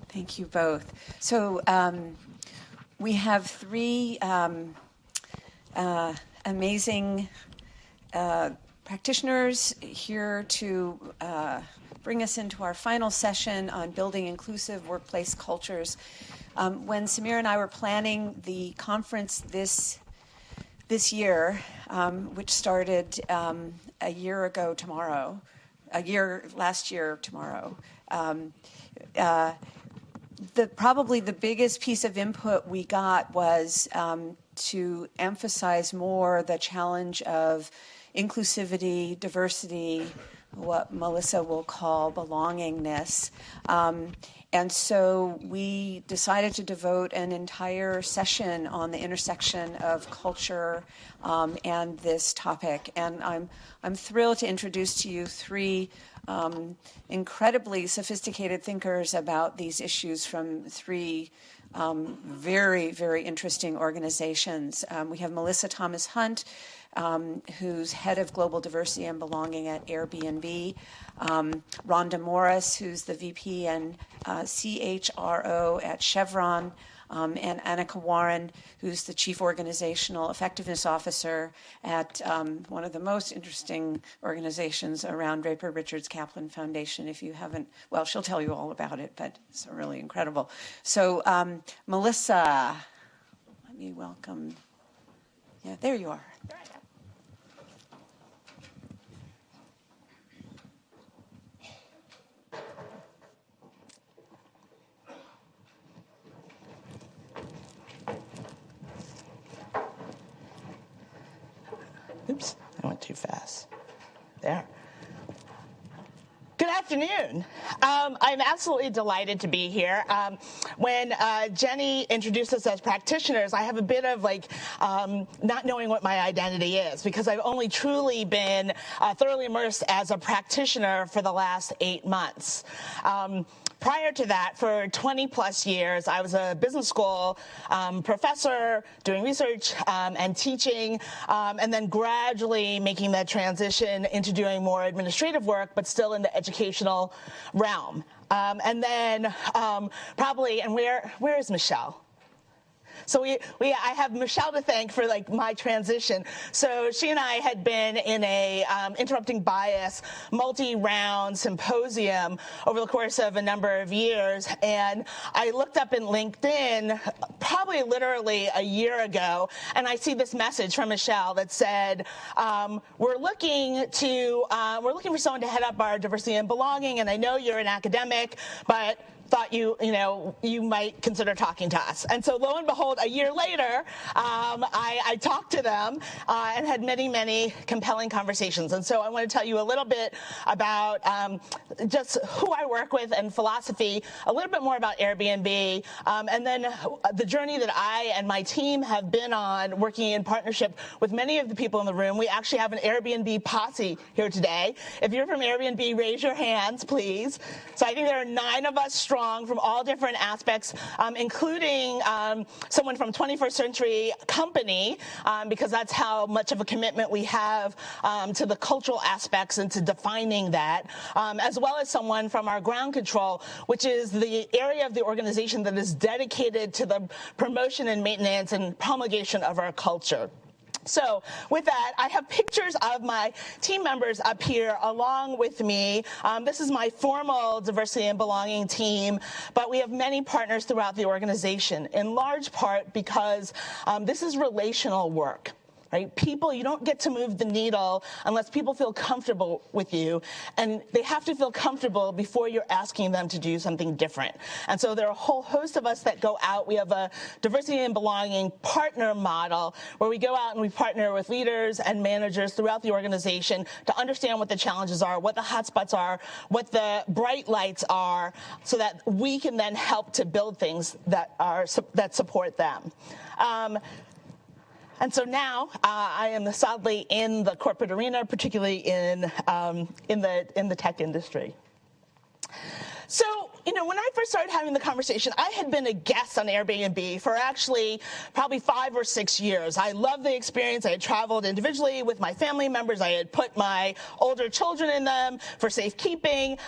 Thank you both. So we have three amazing practitioners here to bring us into our final session on building inclusive workplace cultures. When Samir and I were planning the conference this year, which started a year ago tomorrow, last year tomorrow, probably the biggest piece of input we got was to emphasize more the challenge of inclusivity, diversity, what Melissa will call belongingness. And so we decided to devote an entire session on the intersection of culture and this topic. And I'm thrilled to introduce to you three incredibly sophisticated thinkers about these issues from three very, very interesting organizations. We have Melissa Thomas Hunt, who's head of global diversity and belonging at Airbnb, Rhonda Morris, who's the VP and CHRO at Chevron, and Anika Warren, who's the Chief Organizational Effectiveness Officer at one of the most interesting organizations around, Draper Richards Kaplan Foundation. If you haven't, well, she'll tell you all about it, but it's really incredible. So Melissa, let me welcome. Yeah, there you are. There I am. Oops, I went too fast. There. Good afternoon. I'm absolutely delighted to be here. When Jenny introduced us as practitioners, I have a bit of not knowing what my identity is, because I've only truly been thoroughly immersed as a practitioner for the last 8 months. Prior to that, for 20 plus years, I was a business school professor doing research and teaching, and then gradually making that transition into doing more administrative work, but still in the educational realm. And then probably, and where is Michelle? So I have Michelle to thank for my transition. So she and I had been in a interrupting bias multi-round symposium over the course of a number of years, and I looked up in LinkedIn probably literally a year ago, and I see this message from Michelle that said, we're looking for someone to head up our diversity and belonging, and I know you're an academic, but thought you might consider talking to us. And so lo and behold, a year later, I talked to them and had many, many compelling conversations. And so I want to tell you a little bit about just who I work with and philosophy, a little bit more about Airbnb, and then the journey that I and my team have been on working in partnership with many of the people in the room. We actually have an Airbnb posse here today. If you're from Airbnb, raise your hands, please. So I think there are 9 of us strong from all different aspects, including someone from 21st Century Company, because that's how much of a commitment we have to the cultural aspects and to defining that, as well as someone from our ground control, which is the area of the organization that is dedicated to the promotion and maintenance and promulgation of our culture. So with that, I have pictures of my team members up here along with me. This is my formal diversity and belonging team, but we have many partners throughout the organization, in large part because this is relational work. Right? People, you don't get to move the needle unless people feel comfortable with you, and they have to feel comfortable before you're asking them to do something different. And so there are a whole host of us that go out. We have a diversity and belonging partner model where we go out and we partner with leaders and managers throughout the organization to understand what the challenges are, what the hotspots are, what the bright lights are, so that we can then help to build things that support them. And so now I am sadly in the corporate arena, particularly in the tech industry. So, when I first started having the conversation, I had been a guest on Airbnb for actually probably 5 or 6 years. I loved the experience. I had traveled individually with my family members. I had put my older children in them for safekeeping.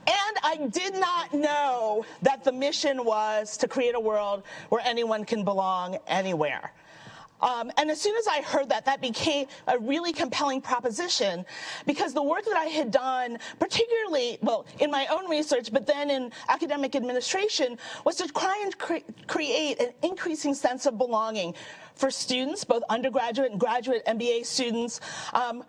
And I did not know that the mission was to create a world where anyone can belong anywhere. And as soon as I heard that, that became a really compelling proposition, because the work that I had done, particularly, well, in my own research, but then in academic administration, was to try and create an increasing sense of belonging for students, both undergraduate and graduate MBA students,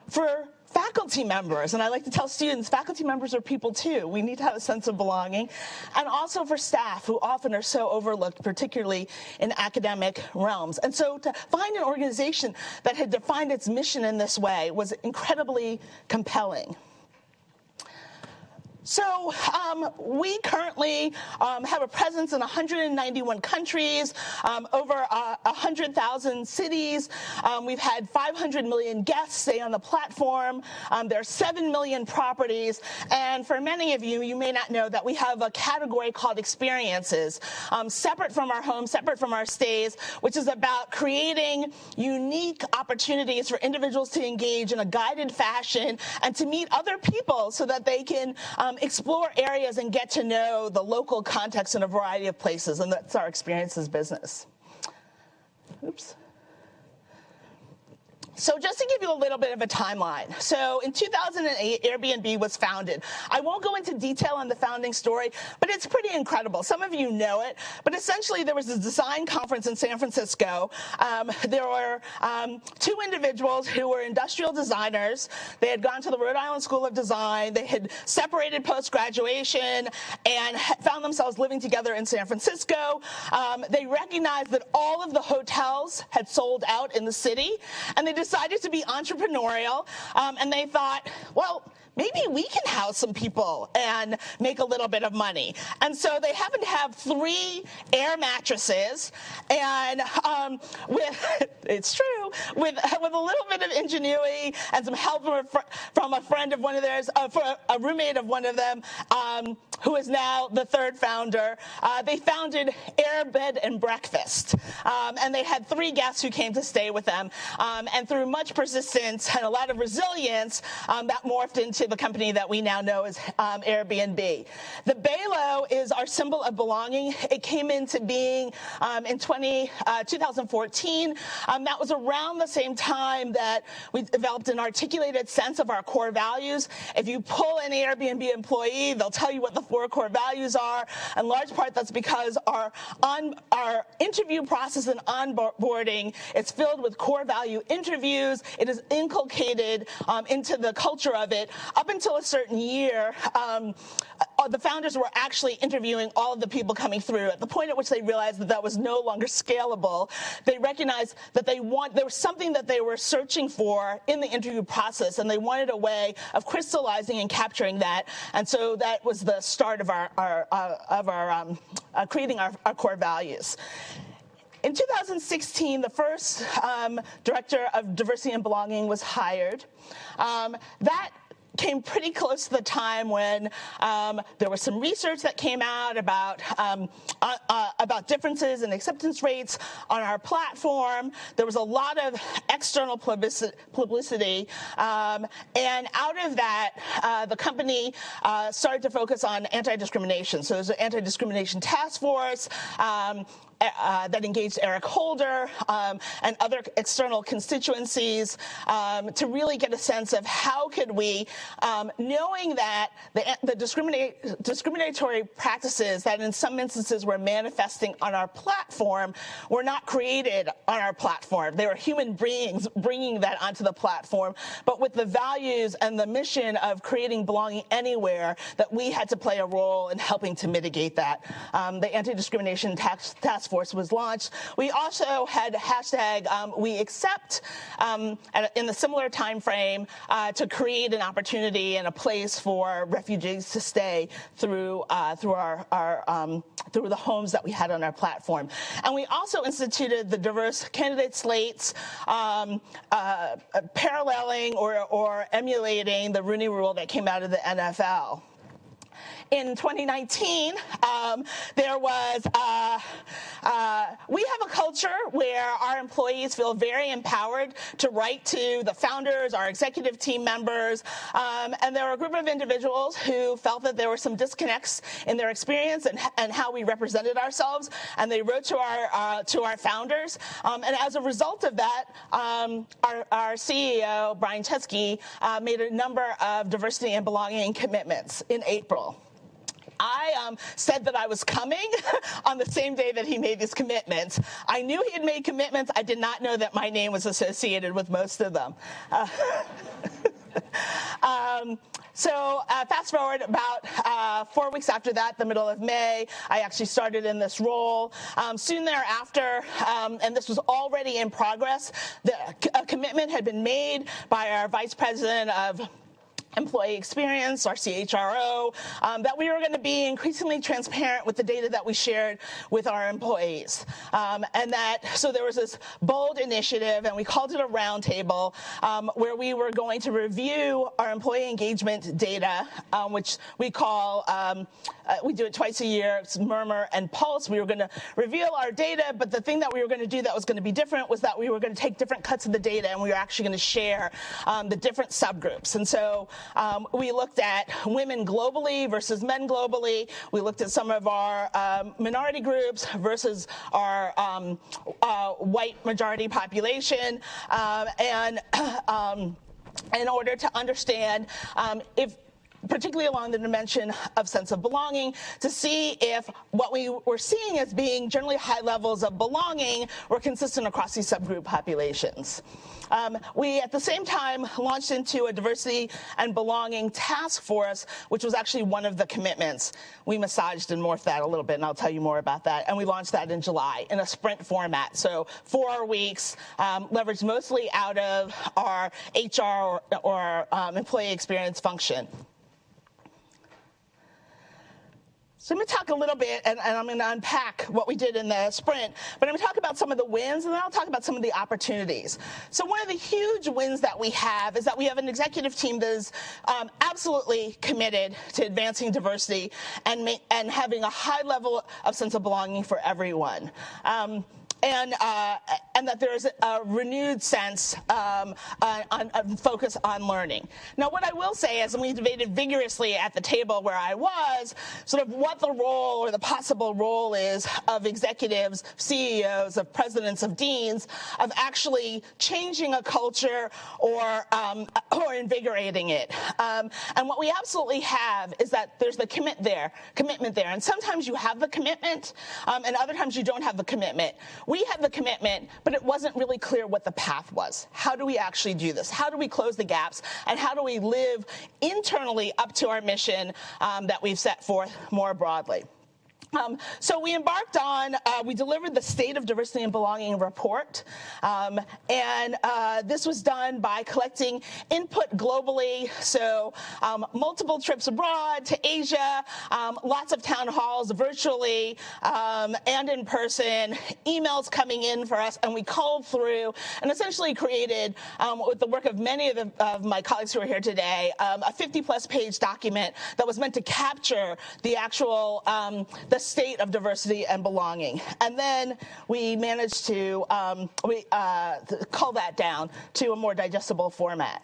for faculty members, and I like to tell students, faculty members are people too. We need to have a sense of belonging. And also for staff, who often are so overlooked, particularly in academic realms. And so to find an organization that had defined its mission in this way was incredibly compelling. So we currently have a presence in 191 countries, over 100,000 cities. We've had 500 million guests stay on the platform. There are 7 million properties. And for many of you, you may not know that we have a category called experiences, separate from our homes, separate from our stays, which is about creating unique opportunities for individuals to engage in a guided fashion and to meet other people so that they can explore areas and get to know the local context in a variety of places, and that's our experiences business. Oops. So just to give you a little bit of a timeline. So in 2008, Airbnb was founded. I won't go into detail on the founding story, but it's pretty incredible. Some of you know it, but essentially there was a design conference in San Francisco. There were two individuals who were industrial designers. They had gone to the Rhode Island School of Design. They had separated post-graduation and found themselves living together in San Francisco. They recognized that all of the hotels had sold out in the city, and they decided to be entrepreneurial, and they thought, well, maybe we can house some people and make a little bit of money. And so they happened to have 3 air mattresses, and it's true, with a little bit of ingenuity and some help from a friend of one of theirs, a roommate of one of them, who is now the 3rd founder, they founded Air Bed and Breakfast. And they had 3 guests who came to stay with them. And through much persistence and a lot of resilience, that morphed into the company that we now know as Airbnb. The Balo is our symbol of belonging. It came into being in 2014. That was around the same time that we developed an articulated sense of our core values. If you pull any Airbnb employee, they'll tell you what the 4 core values are. In large part, that's because our interview process and onboarding is filled with core value interviews. It is inculcated into the culture of it. Up until a certain year, the founders were actually interviewing all of the people coming through. At the point at which they realized that that was no longer scalable, they recognized that there was something that they were searching for in the interview process, and they wanted a way of crystallizing and capturing that. And so that was the start of creating our core values. In 2016, the first director of diversity and belonging was hired. That came pretty close to the time when there was some research that came out about differences in acceptance rates on our platform. There was a lot of external publicity, and out of that, the company started to focus on anti-discrimination. So there's an anti-discrimination task force that engaged Eric Holder and other external constituencies to really get a sense of how could we, knowing that the discriminatory practices that in some instances were manifesting on our platform were not created on our platform. They were human beings bringing that onto the platform, but with the values and the mission of creating belonging anywhere, that we had to play a role in helping to mitigate that. The Anti-Discrimination Task Force was launched. We also had hashtag #WeAccept in the similar time frame to create an opportunity and a place for refugees to stay through the homes that we had on our platform. And we also instituted the diverse candidate slates, paralleling or emulating the Rooney Rule that came out of the NFL. In 2019, there was, we have a culture where our employees feel very empowered to write to the founders, our executive team members, and there were a group of individuals who felt that there were some disconnects in their experience and how we represented ourselves, and they wrote to our founders. And as a result of that, our CEO, Brian Chesky, made a number of diversity and belonging commitments in April. I said that I was coming on the same day that he made these commitments. I knew he had made commitments. I did not know that my name was associated with most of them. So fast forward about 4 weeks after that, the middle of May, I actually started in this role. Soon thereafter, and this was already in progress, a commitment had been made by our vice president of employee experience, our CHRO, that we were going to be increasingly transparent with the data that we shared with our employees. So there was this bold initiative, and we called it a roundtable, where we were going to review our employee engagement data, which we call, we do it twice a year, it's Murmur and Pulse. We were going to reveal our data, but the thing that we were going to do that was going to be different was that we were going to take different cuts of the data, and we were actually going to share the different subgroups. And so we looked at women globally versus men globally. We looked at some of our minority groups versus our white majority population, and in order to understand if, particularly along the dimension of sense of belonging, to see if what we were seeing as being generally high levels of belonging were consistent across these subgroup populations. We, at the same time, launched into a diversity and belonging task force, which was actually one of the commitments. We massaged and morphed that a little bit, and I'll tell you more about that. And we launched that in July in a sprint format. So 4 weeks, leveraged mostly out of our HR or employee experience function. So I'm going to talk a little bit, and I'm going to unpack what we did in the sprint, but I'm going to talk about some of the wins, and then I'll talk about some of the opportunities. So one of the huge wins that we have is that we have an executive team that is absolutely committed to advancing diversity and having a high level of sense of belonging for everyone. And that there is a renewed sense on focus on learning. Now, what I will say is, and we debated vigorously at the table where I was, sort of what the role or the possible role is of executives, CEOs, of presidents, of deans, of actually changing a culture or invigorating it. And what we absolutely have is that there's the commitment there. And sometimes you have the commitment, and other times you don't have the commitment. We had the commitment, but it wasn't really clear what the path was. How do we actually do this? How do we close the gaps? And how do we live internally up to our mission that we've set forth more broadly? So we embarked on, we delivered the State of Diversity and Belonging report, and this was done by collecting input globally, so multiple trips abroad to Asia, lots of town halls virtually and in person, emails coming in for us, and we culled through and essentially created, with the work of many of my colleagues who are here today, a 50-plus page document that was meant to capture the actual, the state of diversity and belonging. And then we managed to cull that down to a more digestible format.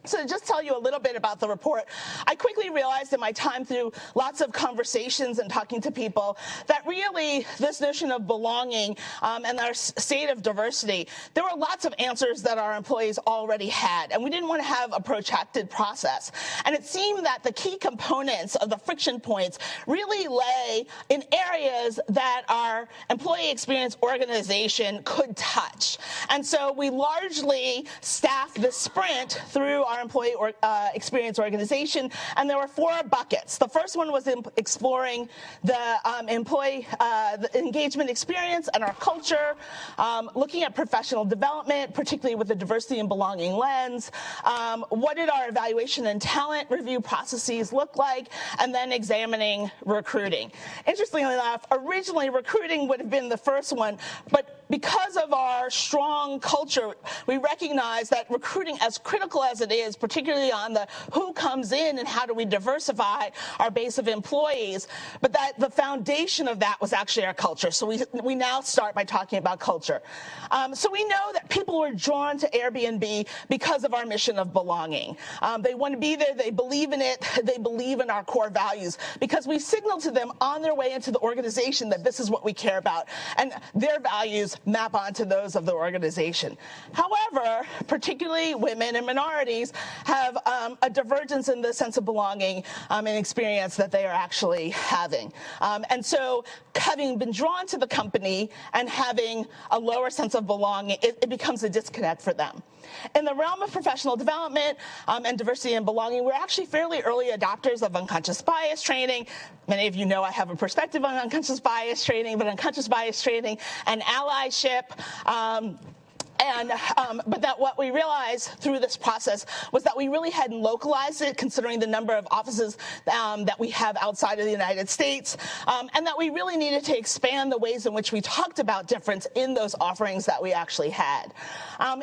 So to just tell you a little bit about the report, I quickly realized in my time through lots of conversations and talking to people that really this notion of belonging and our state of diversity, there were lots of answers that our employees already had, and we didn't want to have a protracted process. And it seemed that the key components of the friction points really lay in areas that our employee experience organization could touch. And so we largely staffed the sprint through our employee experience organization, and there were 4 buckets. The first one was exploring the employee the engagement experience and our culture, looking at professional development, particularly with the diversity and belonging lens. What did our evaluation and talent review processes look like? And then examining recruiting. Interestingly enough, originally recruiting would have been the first one, but because of our strong culture, we recognize that recruiting, as critical as it is is, particularly on the who comes in and how do we diversify our base of employees, but that the foundation of that was actually our culture. So we now start by talking about culture. So we know that people were drawn to Airbnb because of our mission of belonging. They want to be there, they believe in it, they believe in our core values, because we signal to them on their way into the organization that this is what we care about, and their values map onto those of the organization. However, particularly women and minorities have a divergence in the sense of belonging and experience that they are actually having. And so having been drawn to the company and having a lower sense of belonging, it becomes a disconnect for them. In the realm of professional development and diversity and belonging, we're actually fairly early adopters of unconscious bias training. Many of you know I have a perspective on unconscious bias training, but unconscious bias training and allyship. But that what we realized through this process was that we really hadn't localized it, considering the number of offices that we have outside of the United States, and that we really needed to expand the ways in which we talked about difference in those offerings that we actually had.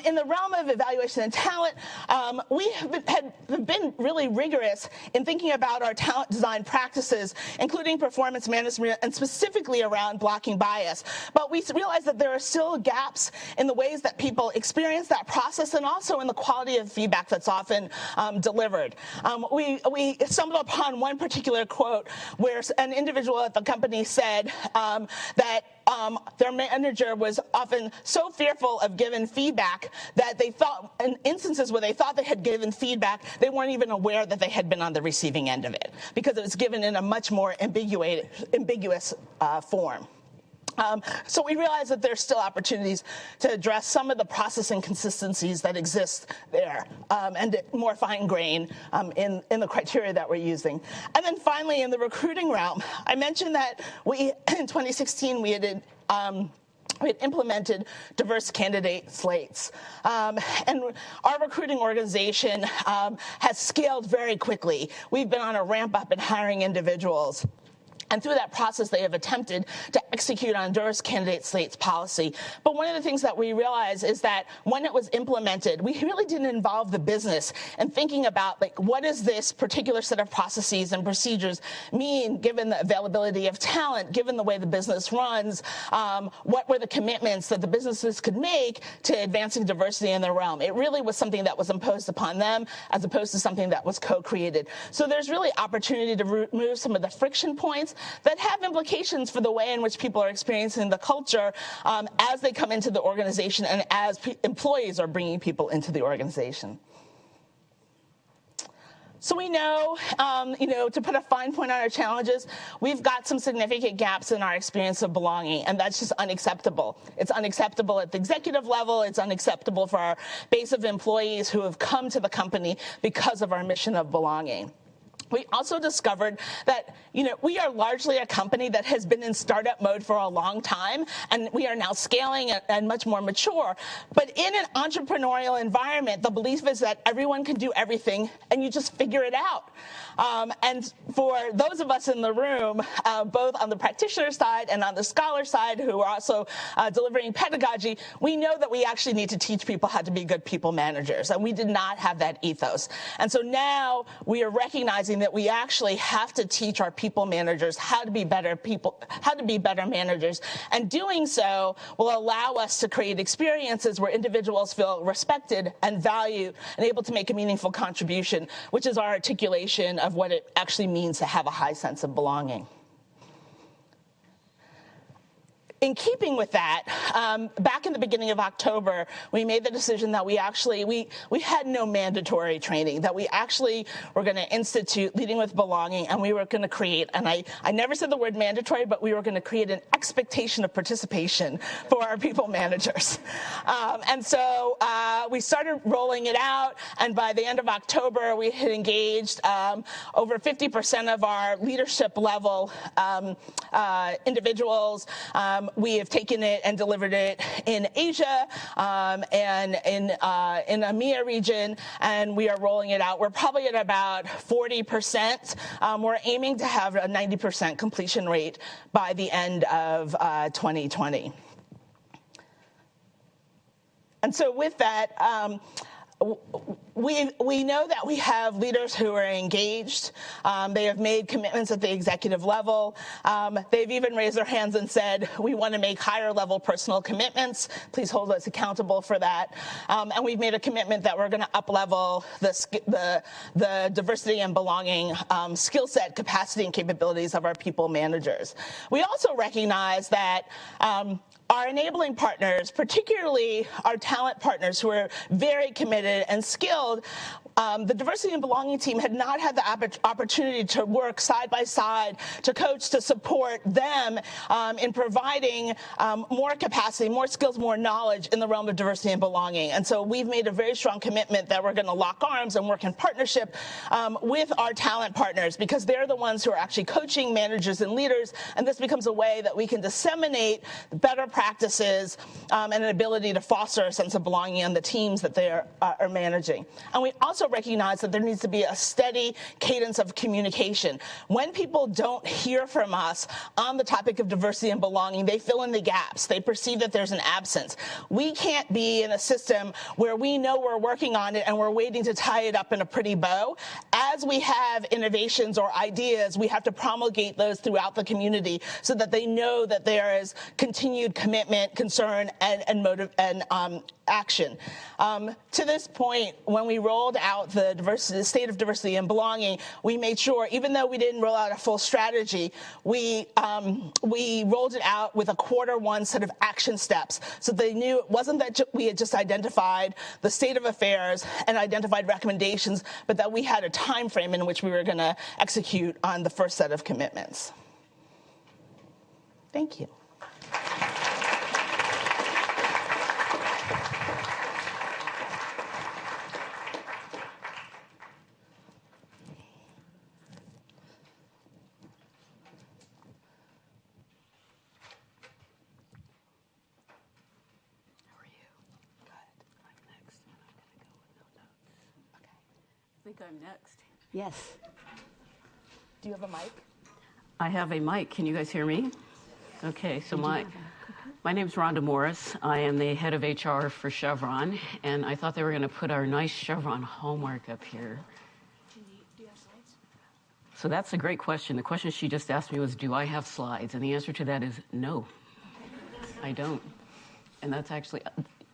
In the realm of evaluation and talent, we have been really rigorous in thinking about our talent design practices, including performance management and specifically around blocking bias. But we realized that there are still gaps in the ways that people experience that process and also in the quality of feedback that's often delivered. We stumbled upon one particular quote where an individual at the company said that their manager was often so fearful of giving feedback that they thought, in instances where they thought they had given feedback, they weren't even aware that they had been on the receiving end of it, because it was given in a much more ambiguous form. So we realize that there's still opportunities to address some of the process inconsistencies that exist there, and more fine-grained in the criteria that we're using. And then finally, in the recruiting realm, I mentioned that in 2016, we had implemented diverse candidate slates. And our recruiting organization has scaled very quickly. We've been on a ramp up in hiring individuals. And through that process, they have attempted to execute on diverse candidate slates policy. But one of the things that we realized is that when it was implemented, we really didn't involve the business in thinking about, like, what does this particular set of processes and procedures mean given the availability of talent, given the way the business runs, what were the commitments that the businesses could make to advancing diversity in their realm. It really was something that was imposed upon them as opposed to something that was co-created. So there's really opportunity to remove some of the friction points that have implications for the way in which people are experiencing the culture as they come into the organization and as employees are bringing people into the organization. So we know, to put a fine point on our challenges, we've got some significant gaps in our experience of belonging, and that's just unacceptable. It's unacceptable at the executive level. It's unacceptable for our base of employees who have come to the company because of our mission of belonging. We also discovered that, we are largely a company that has been in startup mode for a long time, and we are now scaling and much more mature. But in an entrepreneurial environment, the belief is that everyone can do everything, and you just figure it out. And for those of us in the room, both on the practitioner side and on the scholar side, who are also delivering pedagogy, we know that we actually need to teach people how to be good people managers, and we did not have that ethos. And so now we are recognizing that we actually have to teach our people managers how to be better managers, and doing so will allow us to create experiences where individuals feel respected and valued and able to make a meaningful contribution, which is our articulation of what it actually means to have a high sense of belonging. In keeping with that, back in the beginning of October, we made the decision that we had no mandatory training, that we actually were going to institute Leading with Belonging, and we were going to create, and I never said the word mandatory, but we were going to create an expectation of participation for our people managers. And so we started rolling it out, and by the end of October, we had engaged over 50% of our leadership level individuals. We have taken it and delivered it in Asia and in EMEA region, and we are rolling it out. We're probably at about 40%. We're aiming to have a 90% completion rate by the end of 2020. And so with that, We know that we have leaders who are engaged. They have made commitments at the executive level. They've even raised their hands and said, we want to make higher level personal commitments. Please hold us accountable for that. And we've made a commitment that we're going to up-level the diversity and belonging skill set, capacity, and capabilities of our people managers. We also recognize that our enabling partners, particularly our talent partners who are very committed and skilled, the diversity and belonging team had not had the opportunity to work side by side, to coach, to support them in providing more capacity, more skills, more knowledge in the realm of diversity and belonging. And so we've made a very strong commitment that we're going to lock arms and work in partnership with our talent partners, because they're the ones who are actually coaching managers and leaders, and this becomes a way that we can disseminate better practices and an ability to foster a sense of belonging in the teams that they are managing. And we also recognize that there needs to be a steady cadence of communication. When people don't hear from us on the topic of diversity and belonging, they fill in the gaps. They perceive that there's an absence. We can't be in a system where we know we're working on it and we're waiting to tie it up in a pretty bow. As we have innovations or ideas, we have to promulgate those throughout the community so that they know that there is continued commitment, concern, and motive and action. To this point, when we rolled out the state of diversity and belonging, we made sure, even though we didn't roll out a full strategy, we rolled it out with a Q1 set of action steps, so they knew it wasn't that we had just identified the state of affairs and identified recommendations, but that we had a time frame in which we were going to execute on the first set of commitments. Thank you. I think I'm next. Yes. Do you have a mic? I have a mic. Can you guys hear me? Okay, so my name's Rhonda Morris. I am the head of HR for Chevron, and I thought they were going to put our nice Chevron hallmark up here. Do you have slides? So that's a great question. The question she just asked me was, do I have slides? And the answer to that is no, I don't. And that's actually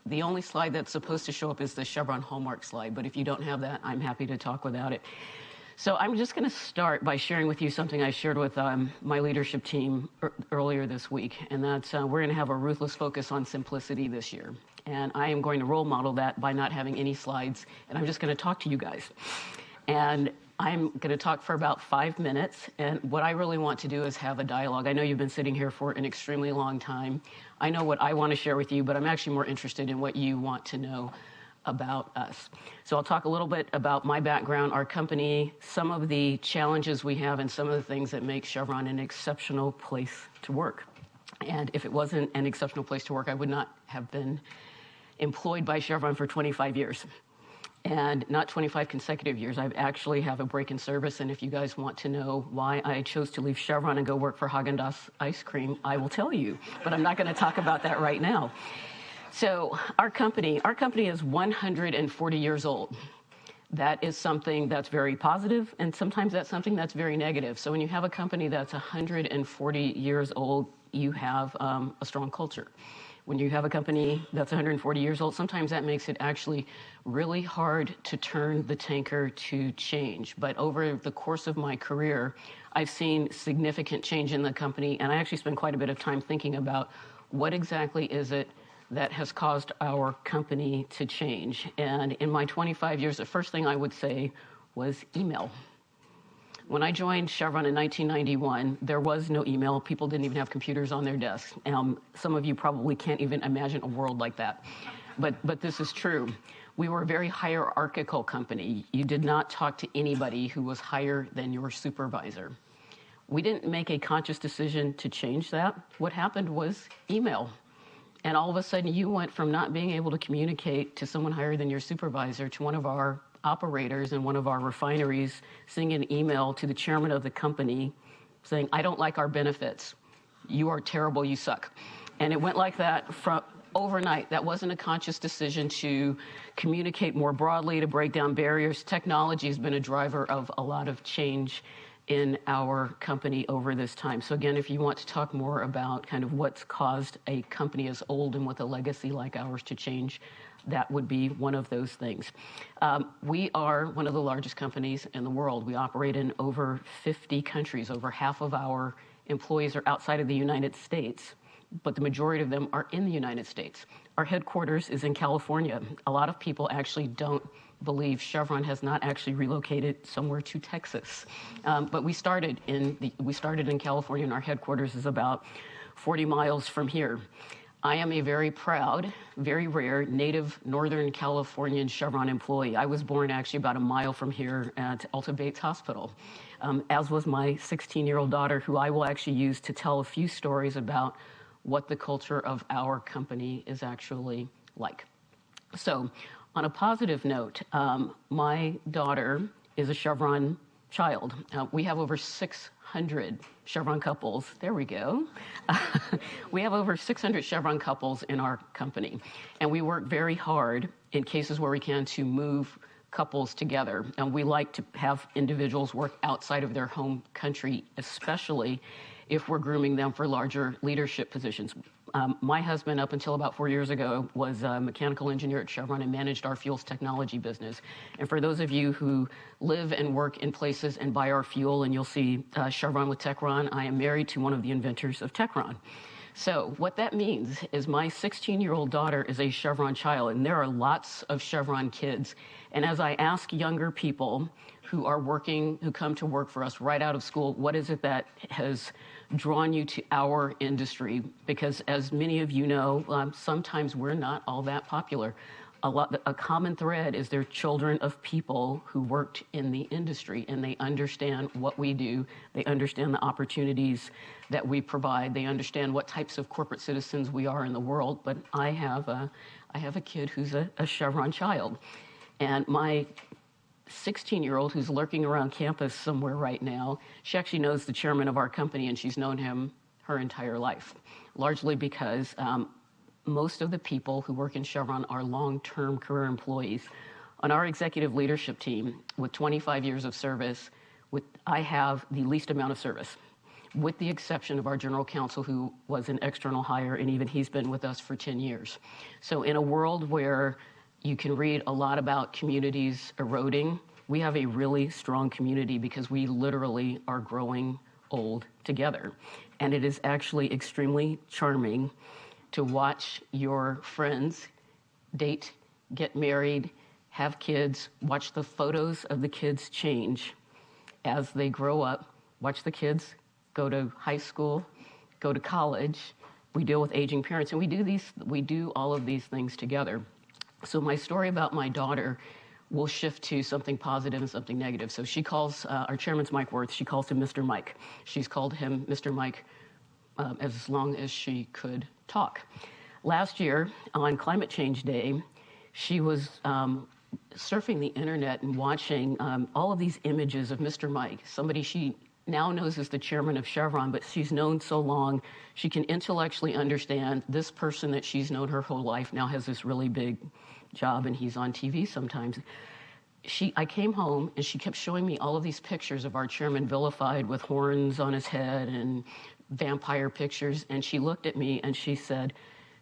the only slide that's supposed to show up is the Chevron hallmark slide, but if you don't have that, I'm happy to talk without it. So I'm just going to start by sharing with you something I shared with my leadership team earlier this week, and that's we're going to have a ruthless focus on simplicity this year. And I am going to role model that by not having any slides, and I'm just going to talk to you guys. And I'm going to talk for about 5 minutes, and what I really want to do is have a dialogue. I know you've been sitting here for an extremely long time. I know what I want to share with you, but I'm actually more interested in what you want to know about us. So I'll talk a little bit about my background, our company, some of the challenges we have, and some of the things that make Chevron an exceptional place to work. And if it wasn't an exceptional place to work, I would not have been employed by Chevron for 25 years. And not 25 consecutive years. I actually have a break in service, and if you guys want to know why I chose to leave Chevron and go work for Haagen-Dazs ice cream, I will tell you, but I'm not going to talk about that right now. So our company is 140 years old. That is something that's very positive, and sometimes that's something that's very negative. So when you have a company that's 140 years old, you have a strong culture. When you have a company that's 140 years old, sometimes that makes it actually really hard to turn the tanker to change. But over the course of my career, I've seen significant change in the company, and I actually spend quite a bit of time thinking about what exactly is it that has caused our company to change. And in my 25 years, the first thing I would say was email. When I joined Chevron in 1991, there was no email. People didn't even have computers on their desks. Some of you probably can't even imagine a world like that. But this is true. We were a very hierarchical company. You did not talk to anybody who was higher than your supervisor. We didn't make a conscious decision to change that. What happened was email. And all of a sudden, you went from not being able to communicate to someone higher than your supervisor to one of our operators in one of our refineries sending an email to the chairman of the company saying, I don't like our benefits. You are terrible, you suck. And it went like that overnight. That wasn't a conscious decision to communicate more broadly, to break down barriers. Technology has been a driver of a lot of change in our company over this time. So again, if you want to talk more about kind of what's caused a company as old and with a legacy like ours to change, that would be one of those things. We are one of the largest companies in the world. We operate in over 50 countries. Over half of our employees are outside of the United States, but the majority of them are in the United States. Our headquarters is in California. A lot of people actually don't believe Chevron has not actually relocated somewhere to Texas. But we started in California, and our headquarters is about 40 miles from here. I am a very proud, very rare, native Northern Californian Chevron employee. I was born actually about a mile from here at Alta Bates Hospital, as was my 16-year-old daughter, who I will actually use to tell a few stories about what the culture of our company is actually like. So, on a positive note, my daughter is a Chevron child. We have over 600 Chevron couples. There we go. We have over 600 Chevron couples in our company, and we work very hard in cases where we can to move couples together. And we like to have individuals work outside of their home country, especially if we're grooming them for larger leadership positions. My husband, up until about 4 years ago, was a mechanical engineer at Chevron and managed our fuels technology business. And for those of you who live and work in places and buy our fuel, and you'll see Chevron with Techron, I am married to one of the inventors of Techron. So what that means is my 16-year-old daughter is a Chevron child, and there are lots of Chevron kids. And as I ask younger people who are working, who come to work for us right out of school, what is it that has drawn you to our industry? Because as many of you know, sometimes we're not all that popular. A common thread is they're children of people who worked in the industry, and they understand what we do. They understand the opportunities that we provide. They understand what types of corporate citizens we are in the world. But I have a kid who's a Chevron child. And my 16-year-old who's lurking around campus somewhere right now, she actually knows the chairman of our company, and she's known him her entire life, largely because most of the people who work in Chevron are long-term career employees. On our executive leadership team, with 25 years of service, I have the least amount of service, with the exception of our general counsel, who was an external hire, and even he's been with us for 10 years. So in a world where you can read a lot about communities eroding, we have a really strong community because we literally are growing old together. And it is actually extremely charming to watch your friends date, get married, have kids, watch the photos of the kids change as they grow up, watch the kids go to high school, go to college. We deal with aging parents, and we do all of these things together. So my story about my daughter will shift to something positive and something negative. So she calls, our chairman's Mike Wirth, she calls him Mr. Mike. She's called him Mr. Mike as long as she could talk. Last year, on Climate Change Day, she was surfing the internet and watching all of these images of Mr. Mike, somebody she now knows as the chairman of Chevron, but she's known so long, she can intellectually understand this person that she's known her whole life now has this really big job, and he's on TV sometimes. I came home, and she kept showing me all of these pictures of our chairman vilified with horns on his head and vampire pictures, and she looked at me and she said,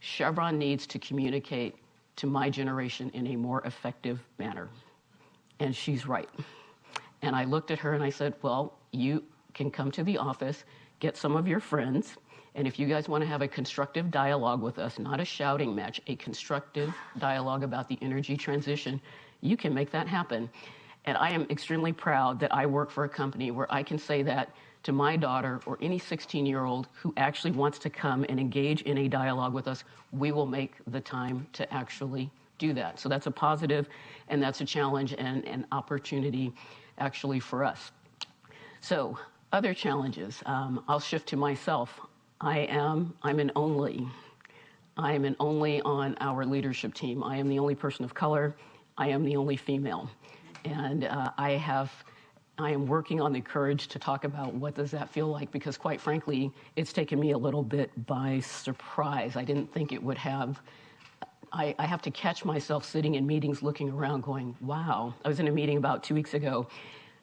Chevron needs to communicate to my generation in a more effective manner. And she's right. And I looked at her and I said, well, you can come to the office, get some of your friends, and if you guys want to have a constructive dialogue with us, not a shouting match, a constructive dialogue about the energy transition, you can make that happen. And I am extremely proud that I work for a company where I can say that to my daughter or any 16-year-old who actually wants to come and engage in a dialogue with us, we will make the time to actually do that. So that's a positive, and that's a challenge and an opportunity actually for us. So other challenges, I'll shift to myself. I'm an only. I am an only on our leadership team. I am the only person of color. I am the only female. And I have I am working on the courage to talk about what does that feel like, because quite frankly, it's taken me a little bit by surprise. I didn't think it would have. I have to catch myself sitting in meetings looking around going, wow. I was in a meeting about 2 weeks ago.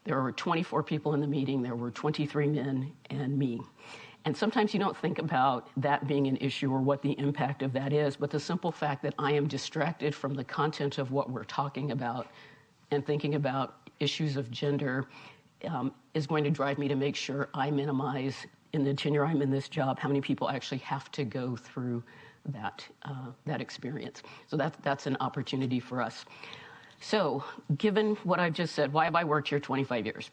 There were 24 people in the meeting. There were 23 men and me. And sometimes you don't think about that being an issue or what the impact of that is, but the simple fact that I am distracted from the content of what we're talking about and thinking about issues of gender is going to drive me to make sure I minimize, in the tenure I'm in this job, how many people actually have to go through that experience. So that's an opportunity for us. So given what I've just said, why have I worked here 25 years?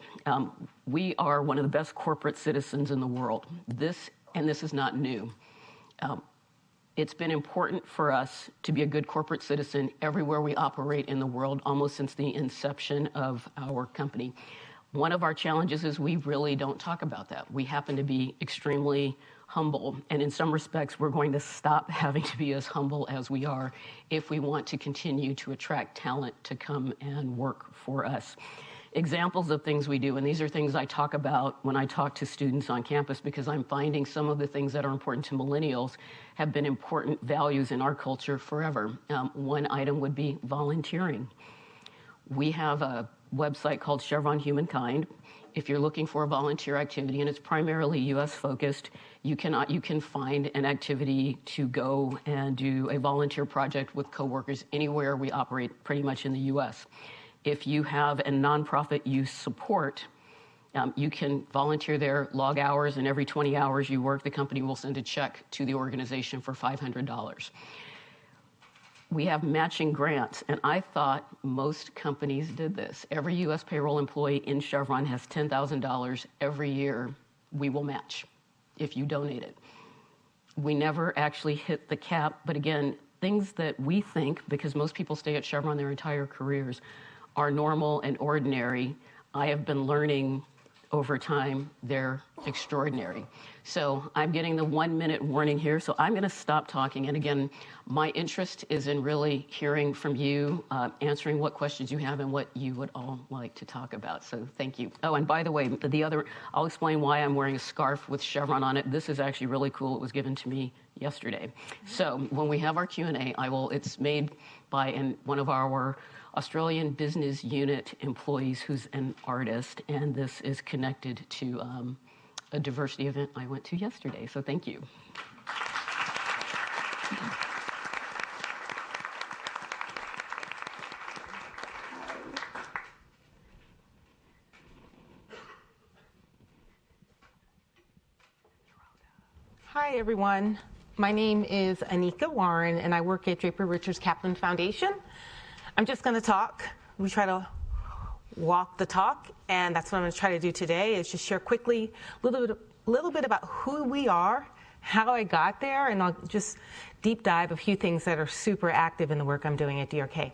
We are one of the best corporate citizens in the world. This is not new. It's been important for us to be a good corporate citizen everywhere we operate in the world, almost since the inception of our company. One of our challenges is we really don't talk about that. We happen to be extremely humble, and in some respects, we're going to stop having to be as humble as we are if we want to continue to attract talent to come and work for us. Examples of things we do, and these are things I talk about when I talk to students on campus, because I'm finding some of the things that are important to millennials have been important values in our culture forever. One item would be volunteering. We have a website called Chevron Humankind. If you're looking for a volunteer activity, and it's primarily U.S. focused, you can find an activity to go and do a volunteer project with coworkers anywhere we operate, pretty much in the U.S. If you have a nonprofit you support, you can volunteer there, log hours, and every 20 hours you work, the company will send a check to the organization for $500. We have matching grants, and I thought most companies did this. Every U.S. payroll employee in Chevron has $10,000 every year we will match if you donate it. We never actually hit the cap, but again, things that we think, because most people stay at Chevron their entire careers, are normal and ordinary, I have been learning over time they're extraordinary. So I'm getting the 1-minute warning here, so I'm going to stop talking. And again, my interest is in really hearing from you, answering what questions you have and what you would all like to talk about. So thank you. Oh, and by the way, I'll explain why I'm wearing a scarf with Chevron on it. This is actually really cool. It was given to me yesterday. So when we have our Q&A, it's made by one of our Australian business unit employees who's an artist, and this is connected to a diversity event I went to yesterday. So thank you. Hi, everyone. My name is Anika Warren, and I work at Draper Richards Kaplan Foundation. I'm just going to talk. We try to walk the talk, and that's what I'm going to try to do today, is just share quickly a little bit about who we are, how I got there, and I'll just deep dive a few things that are super active in the work I'm doing at DRK.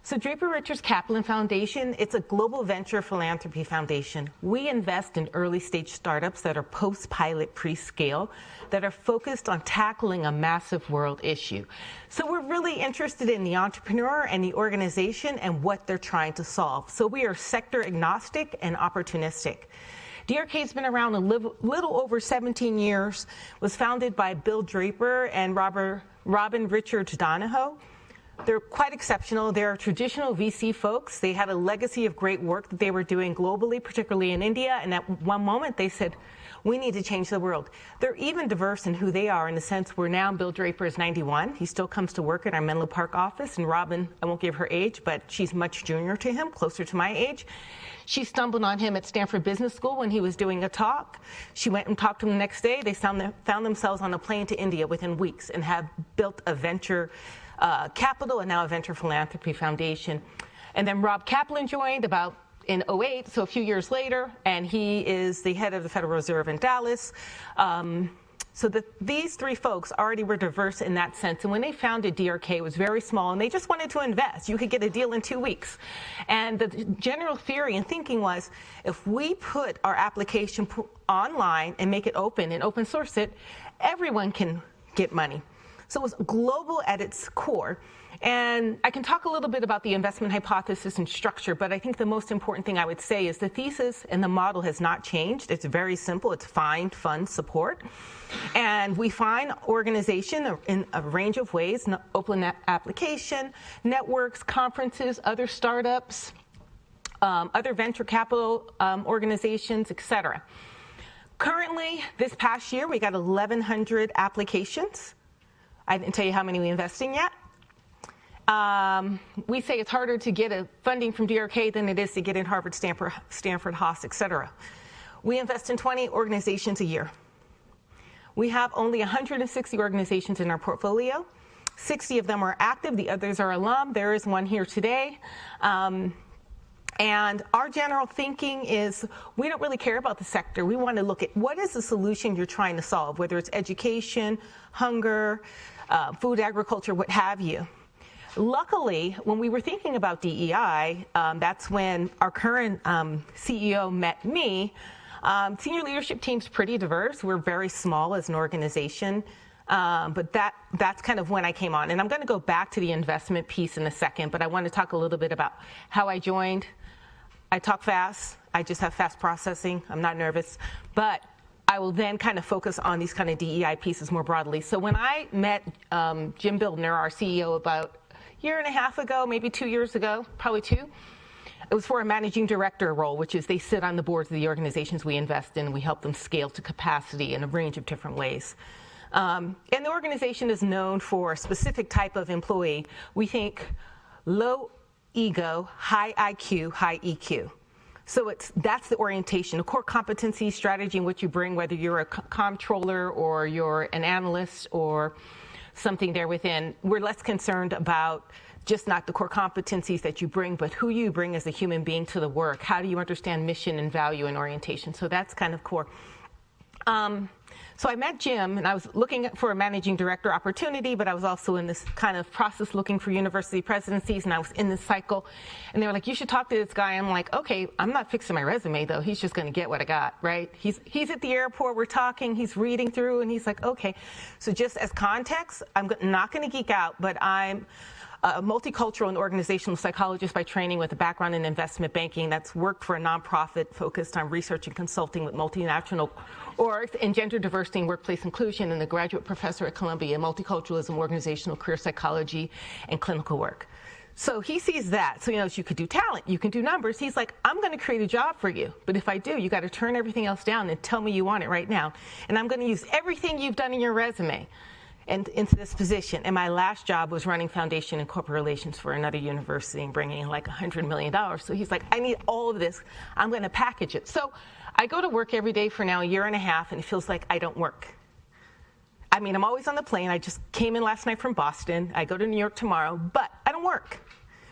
So Draper Richards Kaplan Foundation, it's a global venture philanthropy foundation. We invest in early stage startups that are post-pilot, pre-scale, that are focused on tackling a massive world issue. So we're really interested in the entrepreneur and the organization and what they're trying to solve. So we are sector agnostic and opportunistic. DRK's been around a little over 17 years, was founded by Bill Draper and Robin Richards Donahoe. They're quite exceptional. They're traditional VC folks. They had a legacy of great work that they were doing globally, particularly in India, and at one moment they said, we need to change the world. They're even diverse in who they are, in the sense where now Bill Draper is 91. He still comes to work at our Menlo Park office, and Robin, I won't give her age, but she's much junior to him, closer to my age. She stumbled on him at Stanford Business School when he was doing a talk. She went and talked to him the next day. They found themselves on a plane to India within weeks and have built a venture capital and now a venture philanthropy foundation. And then Rob Kaplan joined about in 2008, so a few years later, and he is the head of the Federal Reserve in Dallas. So these three folks already were diverse in that sense. And when they founded DRK, it was very small, and they just wanted to invest. You could get a deal in 2 weeks. And the general theory and thinking was, if we put our application online and make it open and open source it, everyone can get money. So it was global at its core. And I can talk a little bit about the investment hypothesis and structure, but I think the most important thing I would say is the thesis and the model has not changed. It's very simple. It's find, fund, support. And we find organization in a range of ways, open application, networks, conferences, other startups, other venture capital organizations, et cetera. Currently, this past year, we got 1,100 applications. I didn't tell you how many we invested in yet. We say it's harder to get a funding from DRK than it is to get in Harvard, Stanford, Haas, et cetera. We invest in 20 organizations a year. We have only 160 organizations in our portfolio. 60 of them are active, the others are alum. There is one here today. And our general thinking is we don't really care about the sector. We want to look at what is the solution you're trying to solve, whether it's education, hunger, food, agriculture, what have you. Luckily, when we were thinking about DEI, that's when our current CEO met me. Senior leadership team's pretty diverse. We're very small as an organization. But that's kind of when I came on. And I'm going to go back to the investment piece in a second, but I want to talk a little bit about how I joined. I talk fast. I just have fast processing. I'm not nervous. But I will then kind of focus on these kind of DEI pieces more broadly. So when I met Jim Bildner, our CEO, about a year and a half ago, maybe 2 years ago, probably 2, it was for a managing director role, which is they sit on the boards of the organizations we invest in. We help them scale to capacity in a range of different ways. And the organization is known for a specific type of employee. We think low ego, high IQ, high EQ. So that's the orientation, a core competency, strategy in what you bring, whether you're a comptroller or you're an analyst or something there within. We're less concerned about just not the core competencies that you bring, but who you bring as a human being to the work. How do you understand mission and value and orientation? So that's kind of core. So I met Jim, and I was looking for a managing director opportunity, but I was also in this kind of process looking for university presidencies, and I was in this cycle. And they were like, you should talk to this guy. I'm like, okay, I'm not fixing my resume, though. He's just going to get what I got, right? He's at the airport. We're talking. He's reading through, and he's like, okay. So just as context, I'm not going to geek out, but I'm a multicultural and organizational psychologist by training with a background in investment banking that's worked for a nonprofit focused on research and consulting with multinational orgs in gender diversity and workplace inclusion, and a graduate professor at Columbia in multiculturalism, organizational career psychology, and clinical work. So he sees that. So he knows you could do talent, you can do numbers. He's like, I'm going to create a job for you. But if I do, you got to turn everything else down and tell me you want it right now. And I'm going to use everything you've done in your resume and into this position. And my last job was running foundation and corporate relations for another university and bringing in like $100 million. So he's like, I need all of this. I'm going to package it. So I go to work every day for now a year and a half, and it feels like I don't work. I mean, I'm always on the plane. I just came in last night from Boston. I go to New York tomorrow, but I don't work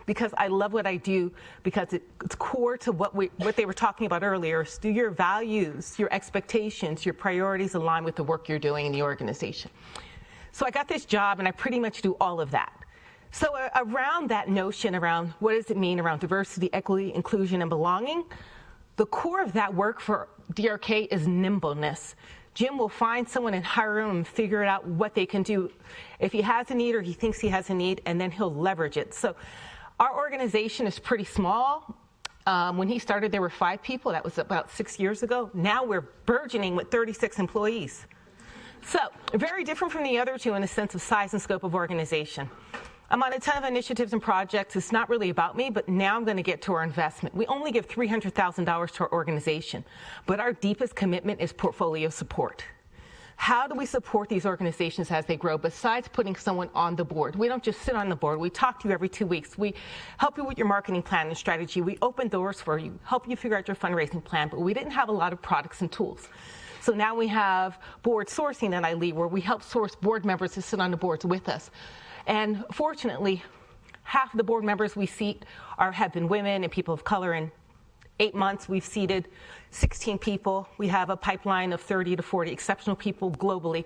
because I love what I do, because it's core to what they were talking about earlier. Do your values, your expectations, your priorities align with the work you're doing in the organization? So I got this job, and I pretty much do all of that. So around that notion, around what does it mean around diversity, equity, inclusion, and belonging, the core of that work for DRK is nimbleness. Jim will find someone and hire them and figure out what they can do if he has a need or he thinks he has a need, and then he'll leverage it. So our organization is pretty small. When he started, there were 5 people. That was about 6 years ago. Now we're burgeoning with 36 employees. So very different from the other two in the sense of size and scope of organization. I'm on a ton of initiatives and projects. It's not really about me, but now I'm going to get to our investment. We only give $300,000 to our organization, but our deepest commitment is portfolio support. How do we support these organizations as they grow besides putting someone on the board? We don't just sit on the board. We talk to you every 2 weeks. We help you with your marketing plan and strategy. We open doors for you, help you figure out your fundraising plan, but we didn't have a lot of products and tools. So now we have board sourcing that I lead, where we help source board members to sit on the boards with us. And fortunately, half of the board members we seat have been women and people of color. In 8 months, we've seated 16 people. We have a pipeline of 30 to 40 exceptional people globally.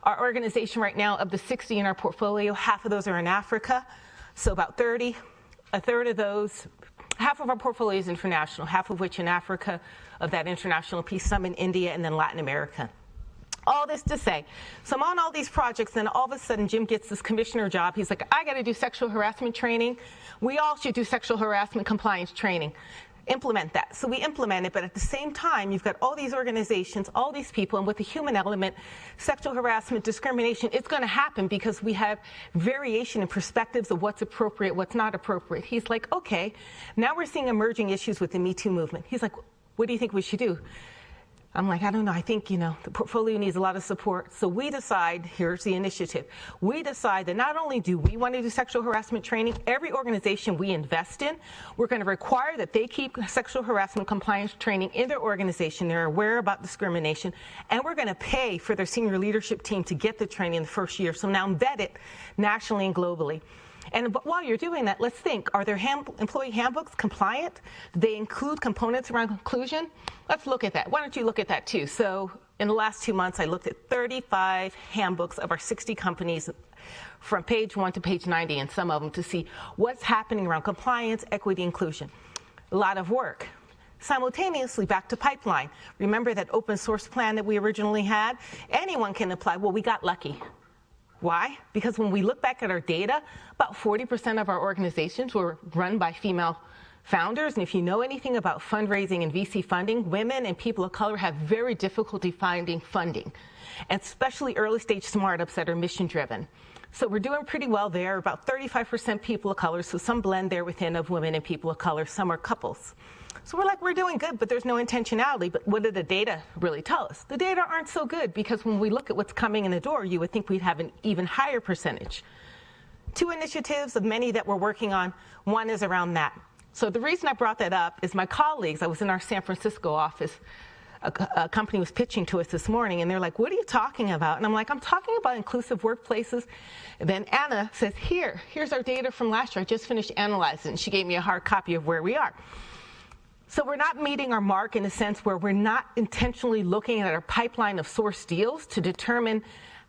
Our organization right now, of the 60 in our portfolio, half of those are in Africa, so about 30. A third of those, half of our portfolio is international, half of which in Africa, of that international piece, some in India, and then Latin America. All this to say, so I'm on all these projects, and all of a sudden Jim gets this commissioner job. He's like, I got to do sexual harassment training. We all should do sexual harassment compliance training. Implement that. So we implement it, but at the same time, you've got all these organizations, all these people, and with the human element, sexual harassment, discrimination, it's going to happen because we have variation in perspectives of what's appropriate, what's not appropriate. He's like, okay, now we're seeing emerging issues with the Me Too movement. He's like, what do you think we should do? I'm like, I don't know. I think, the portfolio needs a lot of support. So we decide, here's the initiative. We decide that not only do we want to do sexual harassment training, every organization we invest in, we're going to require that they keep sexual harassment compliance training in their organization. They're aware about discrimination. And we're going to pay for their senior leadership team to get the training in the first year. So now embed it nationally and globally. But while you're doing that, let's think, are their employee handbooks compliant? Do they include components around inclusion? Let's look at that. Why don't you look at that too? So in the last 2 months, I looked at 35 handbooks of our 60 companies from page 1 to page 90, and some of them to see what's happening around compliance, equity, inclusion. A lot of work. Simultaneously, back to pipeline. Remember that open source plan that we originally had? Anyone can apply. Well, we got lucky. Why? Because when we look back at our data, about 40% of our organizations were run by female founders. And if you know anything about fundraising and VC funding, women and people of color have very difficulty finding funding, and especially early stage startups that are mission driven. So we're doing pretty well there, about 35% people of color, so some blend there within of women and people of color, some are couples. So we're like, we're doing good, but there's no intentionality. But what did the data really tell us? The data aren't so good, because when we look at what's coming in the door, you would think we'd have an even higher percentage. 2 initiatives of many that we're working on. One is around that. So the reason I brought that up is my colleagues, I was in our San Francisco office, a company was pitching to us this morning, and they're like, what are you talking about? And I'm like, I'm talking about inclusive workplaces. And then Anna says, here's our data from last year. I just finished analyzing, and she gave me a hard copy of where we are. So we're not meeting our mark in a sense where we're not intentionally looking at our pipeline of source deals to determine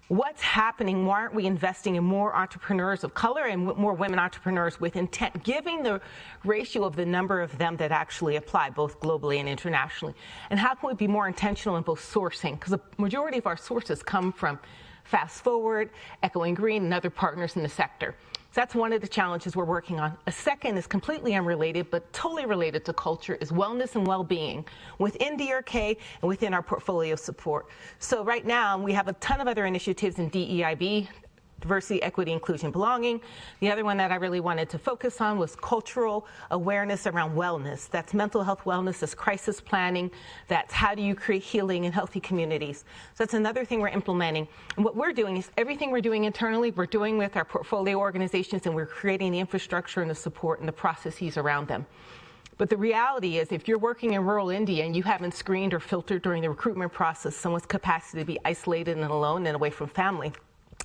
what's happening. Why aren't we investing in more entrepreneurs of color and more women entrepreneurs with intent, giving the ratio of the number of them that actually apply, both globally and internationally? And how can we be more intentional in both sourcing? Because the majority of our sources come from Fast Forward, Echoing Green, and other partners in the sector. So that's one of the challenges we're working on. A second is completely unrelated, but totally related to culture, is wellness and well-being within DRK and within our portfolio support. So right now, we have a ton of other initiatives in DEIB, diversity, equity, inclusion, belonging. The other one that I really wanted to focus on was cultural awareness around wellness. That's mental health wellness, that's crisis planning, that's how do you create healing in healthy communities. So that's another thing we're implementing. And what we're doing is everything we're doing internally, we're doing with our portfolio organizations, and we're creating the infrastructure and the support and the processes around them. But the reality is, if you're working in rural India and you haven't screened or filtered during the recruitment process someone's capacity to be isolated and alone and away from family,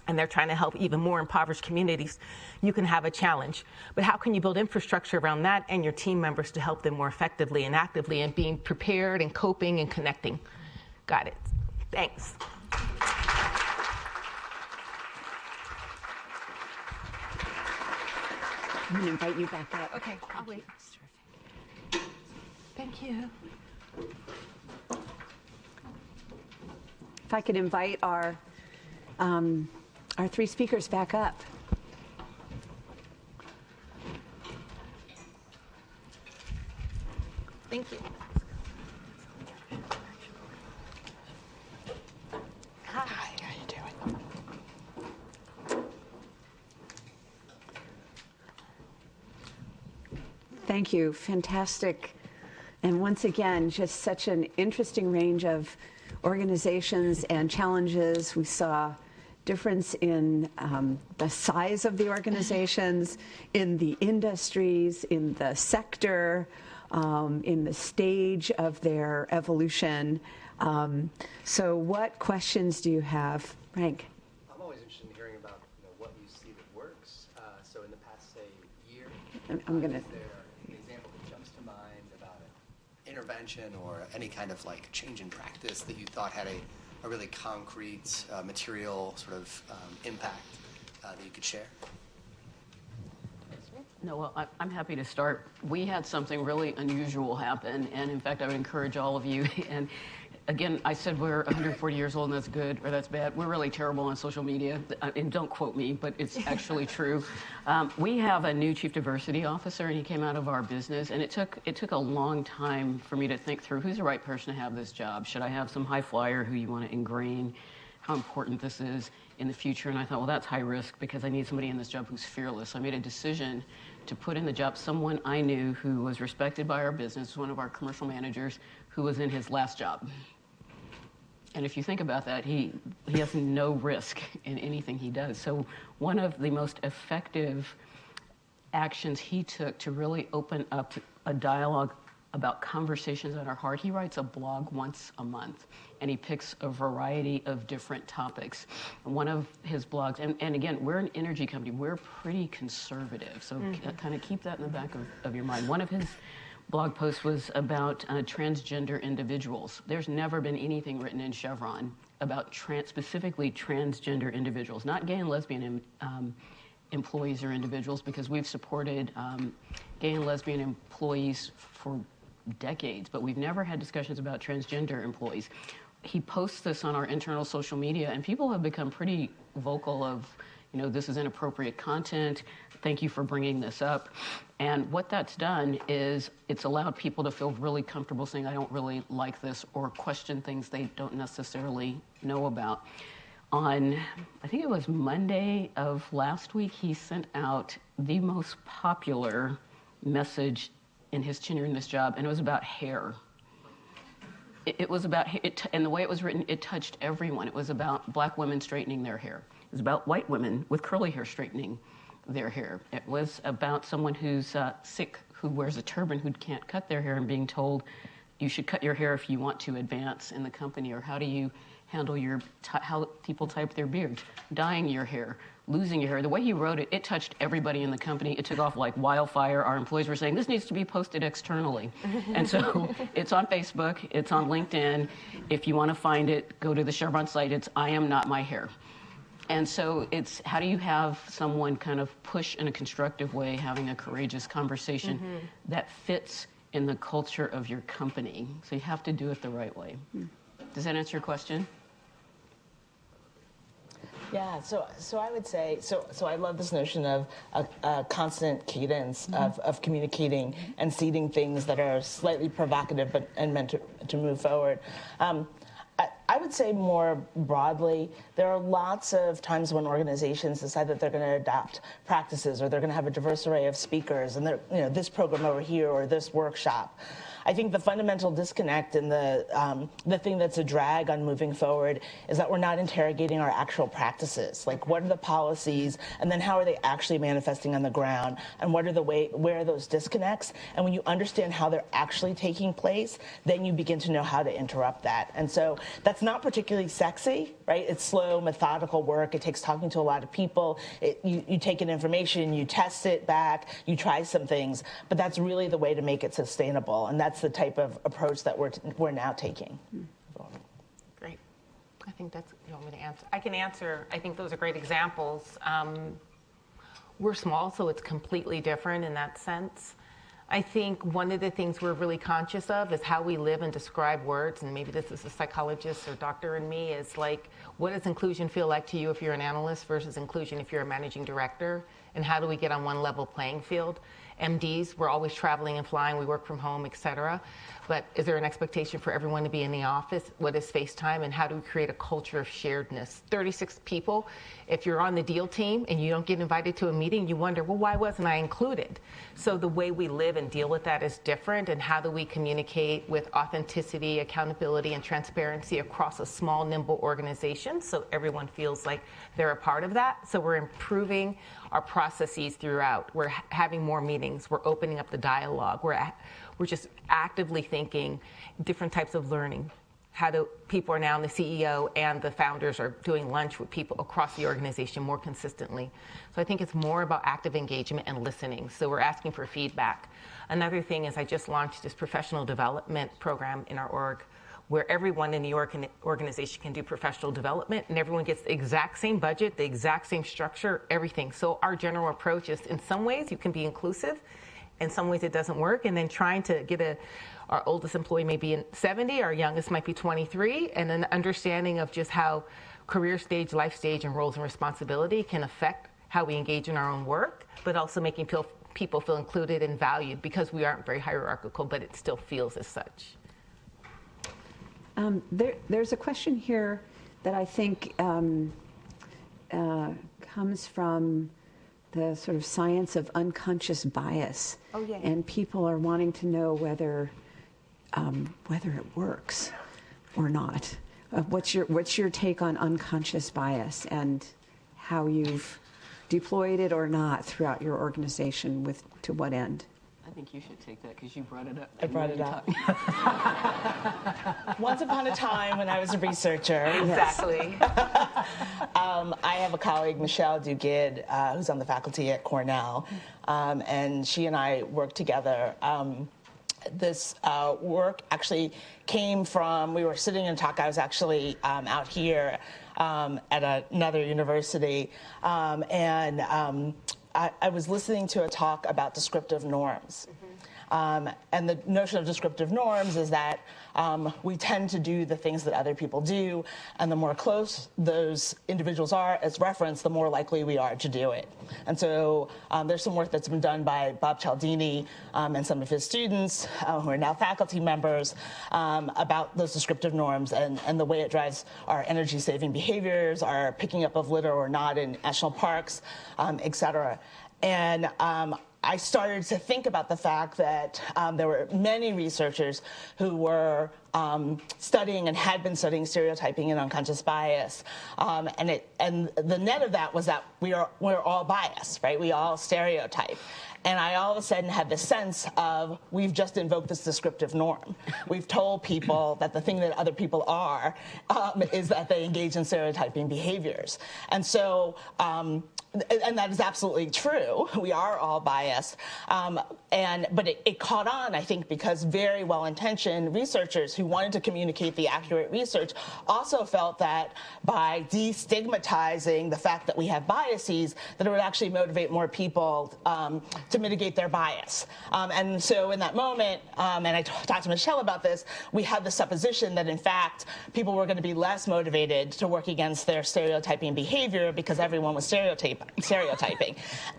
and they're trying to help even more impoverished communities, you can have a challenge. But how can you build infrastructure around that and your team members to help them more effectively and actively and being prepared and coping and connecting? Got it. Thanks. I'm going to invite you back up. Okay, I'll wait. Thank you. If I could invite our 3 speakers back up. Thank you. Hi, how you doing? Thank you. Fantastic. And once again, just such an interesting range of organizations and challenges. We saw difference in the size of the organizations, in the industries, in the sector, in the stage of their evolution. So what questions do you have, Frank? I'm always interested in hearing about what you see that works. So in the past, say, year, I'm going to... is there an example that jumps to mind about an intervention or any kind of change in practice that you thought had a really concrete, material sort of impact that you could share? No, well, I'm happy to start. We had something really unusual happen, and in fact, I would encourage all of you, and again, I said we're 140 years old and that's good or that's bad. We're really terrible on social media, and don't quote me, but it's actually true. We have a new chief diversity officer, and he came out of our business, and it took a long time for me to think through who's the right person to have this job. Should I have some high flyer who you want to ingrain how important this is in the future? And I thought, well, that's high risk because I need somebody in this job who's fearless. So I made a decision to put in the job someone I knew who was respected by our business, one of our commercial managers who was in his last job. And if you think about that, he has no risk in anything he does. So one of the most effective actions he took to really open up a dialogue about conversations at our heart, he writes a blog once a month, and he picks a variety of different topics. And one of his blogs, and again, we're an energy company, we're pretty conservative, so kind of keep that in the back of your mind. One of his blog post was about transgender individuals. There's never been anything written in Chevron about specifically transgender individuals, not gay and lesbian employees or individuals, because we've supported gay and lesbian employees for decades, but we've never had discussions about transgender employees. He posts this on our internal social media, and people have become pretty vocal of, you know, this is inappropriate content. Thank you for bringing this up. And what that's done is it's allowed people to feel really comfortable saying, I don't really like this, or question things they don't necessarily know about. On, I think it was Monday of last week, he sent out the most popular message in his tenure in this job, and it was about hair. It was about, and the way it was written, it touched everyone. It was about black women straightening their hair. It was about white women with curly hair straightening their hair. It was about someone who's sick, who wears a turban, who can't cut their hair, and being told, you should cut your hair if you want to advance in the company, or how do you handle how people type their beards, dyeing your hair, losing your hair. The way he wrote it, it touched everybody in the company. It took off like wildfire. Our employees were saying, this needs to be posted externally. And so it's on Facebook, it's on LinkedIn. If you want to find it, go to the Chevron site. It's I am not my hair. And so it's how do you have someone kind of push in a constructive way, having a courageous conversation that fits in the culture of your company. So you have to do it the right way. Does that answer your question? Yeah, so I would say, so I love this notion of a constant cadence of communicating and seeding things that are slightly provocative and meant to move forward. I would say more broadly, there are lots of times when organizations decide that they're going to adopt practices, or they're going to have a diverse array of speakers, and they're, you know, this program over here or this workshop. I think the fundamental disconnect and the thing that's a drag on moving forward is that we're not interrogating our actual practices. Like, what are the policies, and then how are they actually manifesting on the ground, and what are where are those disconnects? And when you understand how they're actually taking place, then you begin to know how to interrupt that. And so that's not particularly sexy, right? It's slow, methodical work. It takes talking to a lot of people. You take in information, you test it back, you try some things, but that's really the way to make it sustainable. And that's the type of approach that we're now taking. Great. I think that's, you want me to answer? I can answer. I think those are great examples. We're small, so it's completely different in that sense. I think one of the things we're really conscious of is how we live and describe words, and maybe this is a psychologist or doctor in me, is like, what does inclusion feel like to you if you're an analyst versus inclusion if you're a managing director? And how do we get on one level playing field? MDs, we're always traveling and flying, we work from home, et cetera. But is there an expectation for everyone to be in the office? What is FaceTime, and how do we create a culture of sharedness? 36 people, if you're on the deal team and you don't get invited to a meeting, you wonder, well, why wasn't I included? So the way we live and deal with that is different, and how do we communicate with authenticity, accountability, and transparency across a small, nimble organization so everyone feels like they're a part of that? So we're improving our processes throughout. We're having more meetings. We're opening up the dialogue. We're just actively thinking different types of learning. People are now, the CEO and the founders are doing lunch with people across the organization more consistently. So I think it's more about active engagement and listening. So we're asking for feedback. Another thing is I just launched this professional development program in our org, where everyone in the organization can do professional development, and everyone gets the exact same budget, the exact same structure, everything. So our general approach is, in some ways you can be inclusive, in some ways it doesn't work, and then trying to get our oldest employee may be 70, our youngest might be 23, and an understanding of just how career stage, life stage, and roles and responsibility can affect how we engage in our own work, but also making people feel included and valued, because we aren't very hierarchical, but it still feels as such. There's a question here that I think comes from the sort of science of unconscious bias. Oh, yeah. And people are wanting to know whether it works or not. What's your take on unconscious bias and how you've deployed it or not throughout your organization, to what end? I think you should take that because you brought it up. I brought it up. Once upon a time when I was a researcher. Exactly. I have a colleague, Michelle Duguid, who's on the faculty at Cornell, and she and I worked together. This work actually came from, we were sitting in a talk, I was actually out here at another university, and I was listening to a talk about descriptive norms. And the notion of descriptive norms is that we tend to do the things that other people do, and the more close those individuals are as reference, the more likely we are to do it. And so there's some work that's been done by Bob Cialdini and some of his students who are now faculty members about those descriptive norms and the way it drives our energy-saving behaviors, our picking up of litter or not in national parks, et cetera. And I started to think about the fact that there were many researchers who were studying and had been studying stereotyping and unconscious bias, and the net of that was that we're all biased, right? We all stereotype. And I all of a sudden had this sense of, we've just invoked this descriptive norm. We've told people that the thing that other people are is that they engage in stereotyping behaviors. And so, and that is absolutely true. We are all biased. But it caught on, I think, because very well-intentioned researchers who wanted to communicate the accurate research also felt that by destigmatizing the fact that we have biases, that it would actually motivate more people to mitigate their bias. And so in that moment, and I talked to Michelle about this, we had the supposition that, in fact, people were going to be less motivated to work against their stereotyping behavior because everyone was stereotyping.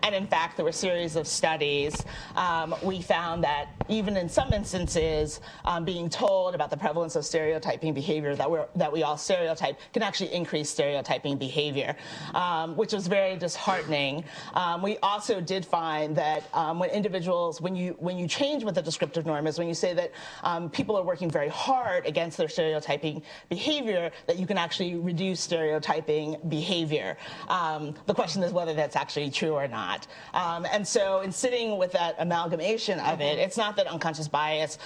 And in fact, there were a series of studies. We found that even in some instances, being told about the prevalence of stereotyping behavior, that we all stereotype, can actually increase stereotyping behavior, which was very disheartening. We also did find that when individuals, when you change what the descriptive norm is, when you say that people are working very hard against their stereotyping behavior, that you can actually reduce stereotyping behavior. The question is whether that's actually true or not. And so in sitting with that amalgamation of it, it's not that unconscious bias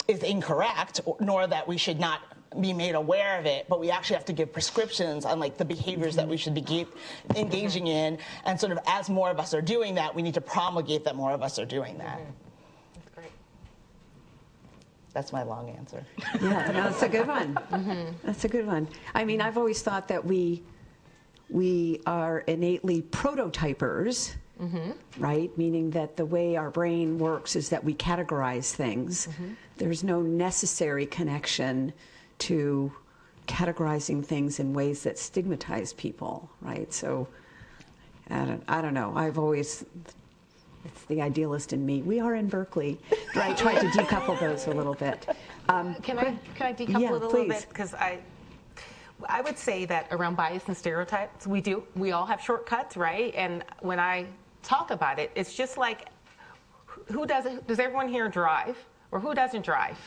is incorrect, nor that we should not be made aware of it, but we actually have to give prescriptions on like the behaviors that we should be engaging in, and sort of as more of us are doing that, we need to promulgate that more of us are doing that. That's great. That's my long answer. Yeah, no, that's a good one. That's a good one. I mean, I've always thought that we are innately prototypers, right? Meaning that the way our brain works is that we categorize things. There's no necessary connection to categorizing things in ways that stigmatize people, right? So I don't know. I've always, it's the idealist in me. We are in Berkeley. I try to decouple those a little bit. Can I decouple yeah, it a little please. bit? Because I would say that around bias and stereotypes, we all have shortcuts, right? And when I talk about it, it's just like, does everyone here drive? Or who doesn't drive?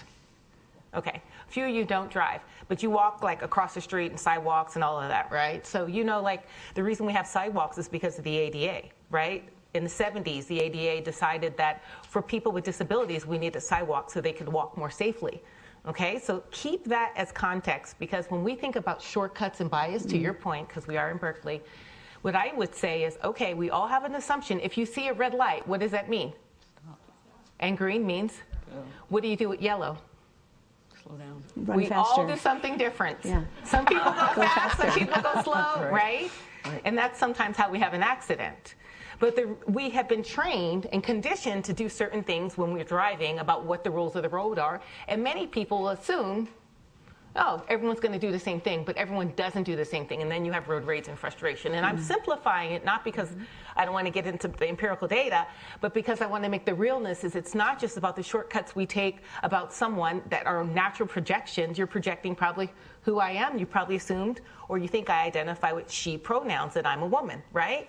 Okay, a few of you don't drive, but you walk like across the street and sidewalks and all of that, right? So like the reason we have sidewalks is because of the ADA, right? In the 70s, the ADA decided that for people with disabilities, we needed sidewalks so they could walk more safely. Okay, so keep that as context, because when we think about shortcuts and bias, to your point, because we are in Berkeley, what I would say is, okay, we all have an assumption. If you see a red light, what does that mean? Stop. And green means? Go. What do you do with yellow? Slow down. Run we faster. all do something different. Yeah. Some people go fast, faster. some people go slow, Right. right? And that's sometimes how we have an accident. But we have been trained and conditioned to do certain things when we're driving about what the rules of the road are. And many people assume, oh, everyone's going to do the same thing, but everyone doesn't do the same thing. And then you have road rage and frustration. And I'm simplifying it, not because I don't want to get into the empirical data, but because I want to make the realness is it's not just about the shortcuts we take about someone that are natural projections. You're projecting probably who I am, you probably assumed, or you think I identify with she pronouns, that I'm a woman, right?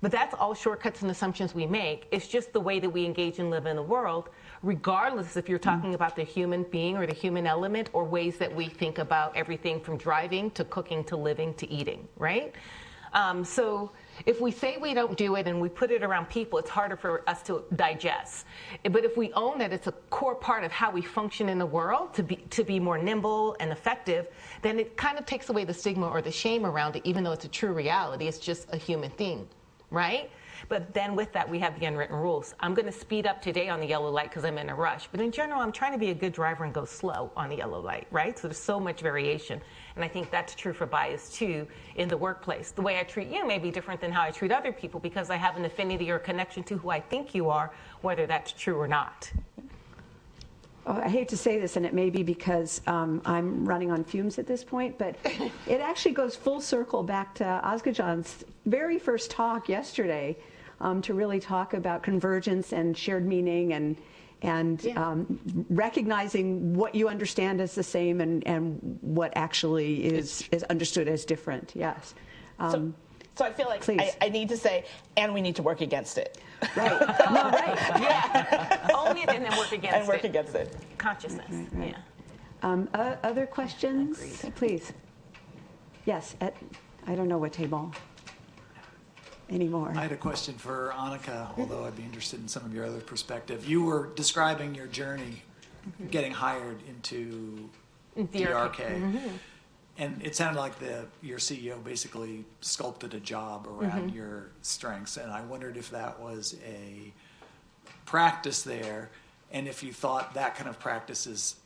But that's all shortcuts and assumptions we make. It's just the way that we engage and live in the world, regardless if you're talking about the human being or the human element or ways that we think about everything from driving to cooking to living to eating, right? So if we say we don't do it and we put it around people, it's harder for us to digest. But if we own that it's a core part of how we function in the world to be more nimble and effective, then it kind of takes away the stigma or the shame around it, even though it's a true reality. It's just a human thing. Right? But then with that, we have the unwritten rules. I'm going to speed up today on the yellow light because I'm in a rush. But in general, I'm trying to be a good driver and go slow on the yellow light, right? So there's so much variation. And I think that's true for bias, too, in the workplace. The way I treat you may be different than how I treat other people because I have an affinity or connection to who I think you are, whether that's true or not. Oh, I hate to say this, and it may be because I'm running on fumes at this point, but it actually goes full circle back to Ozgajan's very first talk yesterday to really talk about convergence and shared meaning and recognizing what you understand as the same and what actually is understood as different. Yes. So I feel like I need to say, and we need to work against it. Right. No, right. Yeah. Own it and then work against it. And work against it. Consciousness. Right. Yeah. Other questions? Agreed. Please. Yes. I don't know what table anymore. I had a question for Anika, although I'd be interested in some of your other perspective. You were describing your journey getting hired into DRK. And it sounded like your CEO basically sculpted a job around your strengths. And I wondered if that was a practice there, and if you thought that kind of practice is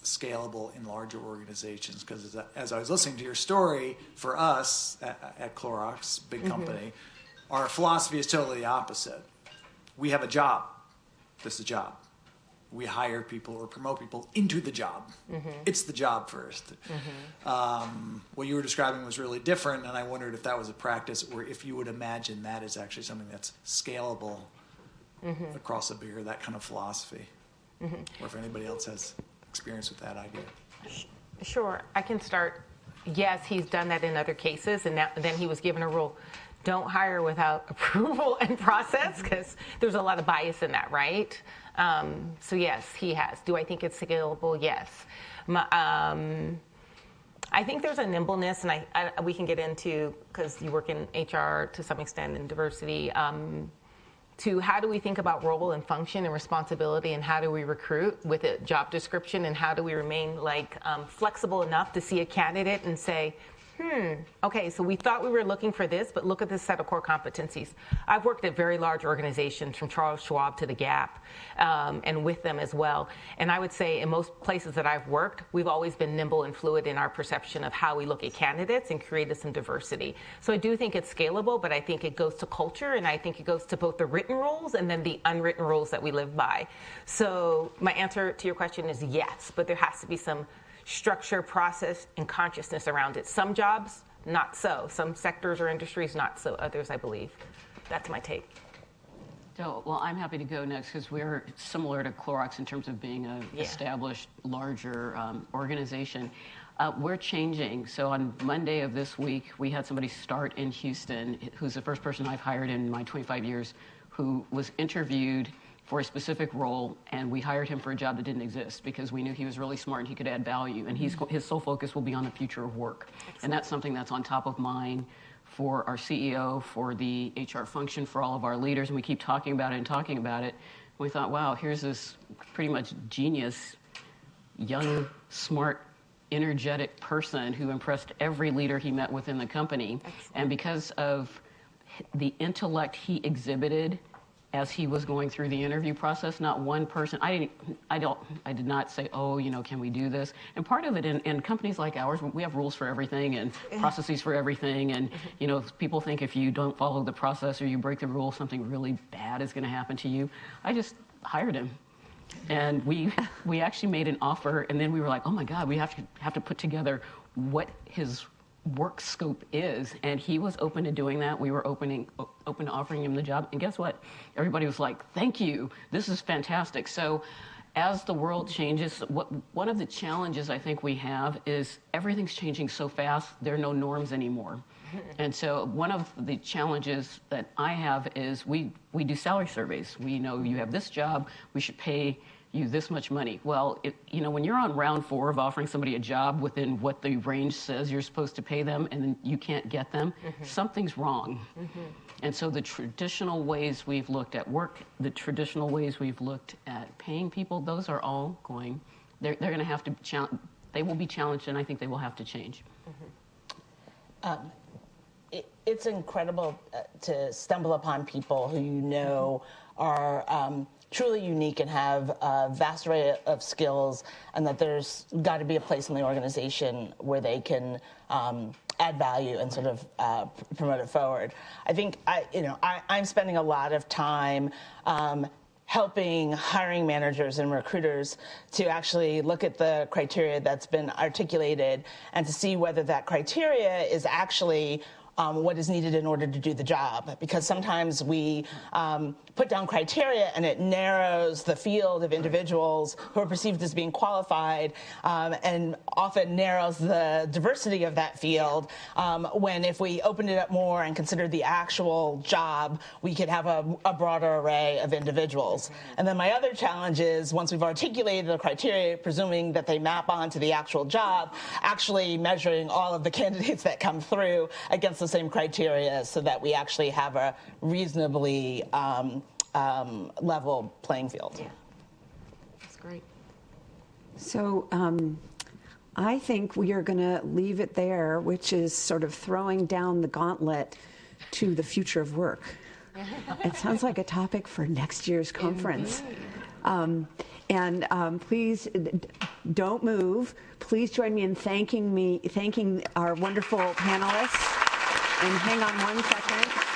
scalable in larger organizations. Because as I was listening to your story, for us at Clorox, big company, our philosophy is totally the opposite. We have a job. This is a job. We hire people or promote people into the job. It's the job first. What you were describing was really different, and I wondered if that was a practice or if you would imagine that is actually something that's scalable across a bigger, that kind of philosophy. Or if anybody else has experience with that idea. Sure, I can start. Yes, he's done that in other cases, and then he was given a rule. Don't hire without approval and process, because there's a lot of bias in that, right? So yes, he has. Do I think it's scalable? Yes. I think there's a nimbleness, and we can get into, because you work in HR to some extent in diversity, to how do we think about role and function and responsibility, and how do we recruit with a job description, and how do we remain flexible enough to see a candidate and say, okay, so we thought we were looking for this, but look at this set of core competencies. I've worked at very large organizations, from Charles Schwab to the Gap, and with them as well. And I would say in most places that I've worked, we've always been nimble and fluid in our perception of how we look at candidates and created some diversity. So I do think it's scalable, but I think it goes to culture, and I think it goes to both the written rules and then the unwritten rules that we live by. So my answer to your question is yes, but there has to be some structure, process, and consciousness around it. Some jobs, not so. Some sectors or industries, not so. Others, I believe. That's my take. So, well, I'm happy to go next because we're similar to Clorox in terms of being an established, larger organization. We're changing. So on Monday of this week, we had somebody start in Houston, who's the first person I've hired in my 25 years, who was interviewed for a specific role, and we hired him for a job that didn't exist because we knew he was really smart and he could add value, and his sole focus will be on the future of work. Excellent. And that's something that's on top of mind for our CEO, for the HR function, for all of our leaders, and we keep talking about it and talking about it. We thought, wow, here's this pretty much genius, young, smart, energetic person who impressed every leader he met within the company. Excellent. And because of the intellect he exhibited as he was going through the interview process. Not one person, I did not say, oh, can we do this? And part of it in companies like ours, we have rules for everything and processes for everything. And, people think if you don't follow the process or you break the rule, something really bad is going to happen to you. I just hired him. And we actually made an offer, and then we were like, oh my God, we have to put together what his work scope is, and he was open to doing that. We were open to offering him the job, and guess what? Everybody was like, thank you, this is fantastic. So as the world changes, one of the challenges I think we have is everything's changing so fast, there are no norms anymore. And so one of the challenges that I have is we do salary surveys. We know you have this job, we should pay you this much money. Well, when you're on round 4 of offering somebody a job within what the range says you're supposed to pay them, and then you can't get them, something's wrong. And so the traditional ways we've looked at work, the traditional ways we've looked at paying people, those are all they're going to have to they will be challenged, and I think they will have to change. It's incredible to stumble upon people who are truly unique and have a vast array of skills, and that there's got to be a place in the organization where they can add value and sort of promote it forward. I think I'm spending a lot of time helping hiring managers and recruiters to actually look at the criteria that's been articulated and to see whether that criteria is actually what is needed in order to do the job. Because sometimes we put down criteria and it narrows the field of individuals who are perceived as being qualified, and often narrows the diversity of that field, when if we opened it up more and considered the actual job, we could have a broader array of individuals. And then my other challenge is, once we've articulated the criteria, presuming that they map onto the actual job, actually measuring all of the candidates that come through against the same criteria so that we actually have a reasonably level playing field. Yeah, that's great. So I think we are going to leave it there, which is sort of throwing down the gauntlet to the future of work. It sounds like a topic for next year's conference. Please don't move. Please join me in thanking our wonderful panelists. And hang on one second.